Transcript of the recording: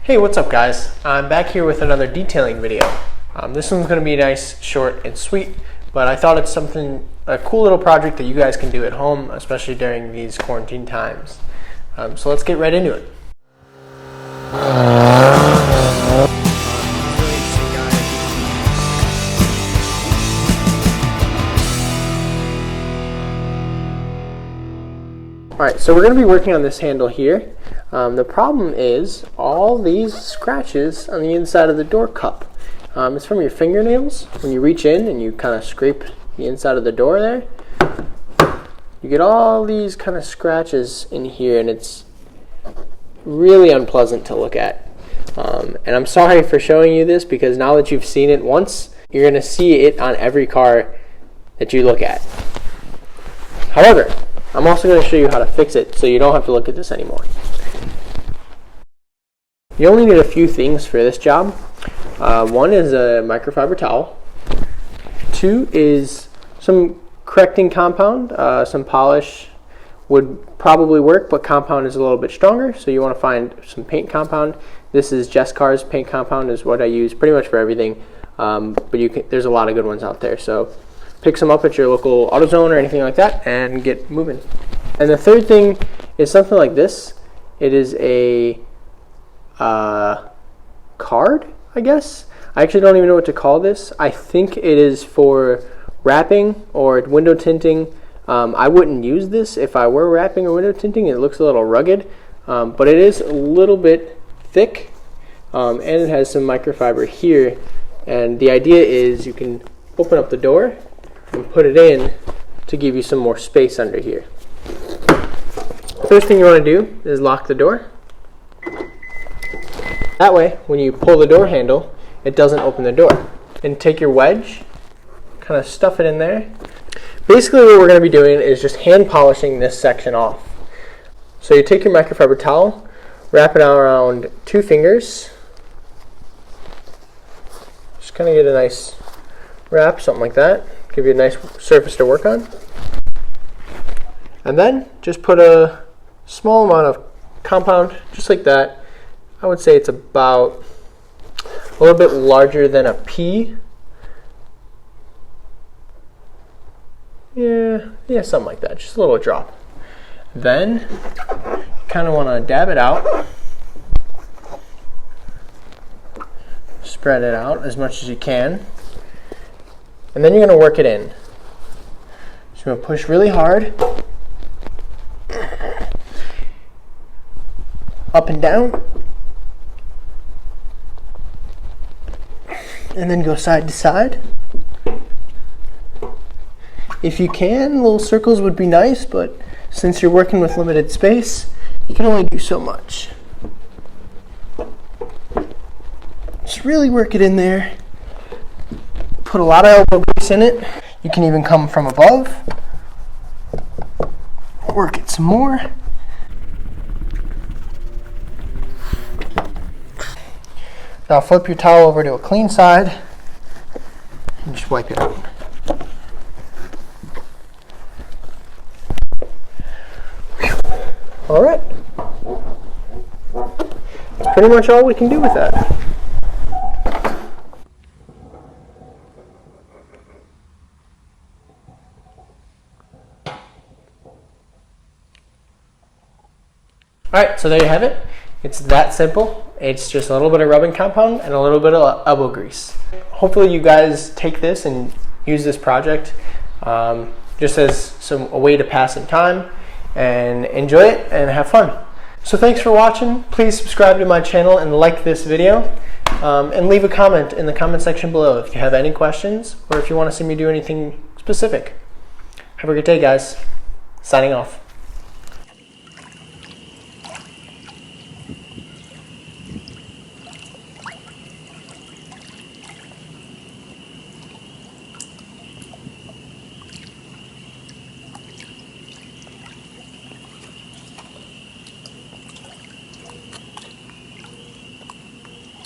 Hey, what's up guys? I'm back here with another detailing video. This one's going to be nice, short, and sweet, but I thought it's a cool little project that you guys can do at home, especially during these quarantine times. So let's get right into it. Alright, so we're going to be working on this handle here. The problem is all these scratches on the inside of the door cup. It's from your fingernails. When you reach in and you kind of scrape the inside of the door there, you get all these kind of scratches in here, and it's really unpleasant to look at. And I'm sorry for showing you this, because now that you've seen it once, you're going to see it on every car that you look at. However, I'm also going to show you how to fix it so you don't have to look at this anymore. You only need a few things for this job. One is a microfiber towel. Two is some correcting compound. Some polish would probably work, but compound is a little bit stronger, so you want to find some paint compound. This is Jesscar's paint compound is what I use pretty much for everything, but there's a lot of good ones out there. So pick some up at your local AutoZone or anything like that and get moving. And the third thing is something like this. It is a card, I guess. I actually don't even know what to call this. I think it is for wrapping or window tinting. I wouldn't use this if I were wrapping or window tinting. It looks a little rugged, but it is a little bit thick, and it has some microfiber here. And the idea is you can open up the door and put it in to give you some more space under here. First thing you want to do is lock the door. That way, when you pull the door handle, it doesn't open the door. And take your wedge, kind of stuff it in there. Basically what we're going to be doing is just hand polishing this section off. So you take your microfiber towel, wrap it around 2 fingers. Just kind of get a nice wrap, something like that. Give you a nice surface to work on. And then just put a small amount of compound, just like that. I would say it's about a little bit larger than a pea. Yeah, something like that. Just a little drop. Then you kind of want to dab it out. Spread it out as much as you can. And then you're going to work it in. So you're going to push really hard. Up and down. And then go side to side. If you can, little circles would be nice, but since you're working with limited space, you can only do so much. Just really work it in there. Put a lot of elbow grease in it. You can even come from above. Work it some more. Now flip your towel over to a clean side and just wipe it out. All right. That's pretty much all we can do with that. Alright, so there you have it. It's that simple. It's just a little bit of rubbing compound and a little bit of elbow grease. Hopefully you guys take this and use this project just as a way to pass some time and enjoy it and have fun. So thanks for watching. Please subscribe to my channel and like this video, and leave a comment in the comment section below if you have any questions or if you want to see me do anything specific. Have a good day, guys. Signing off.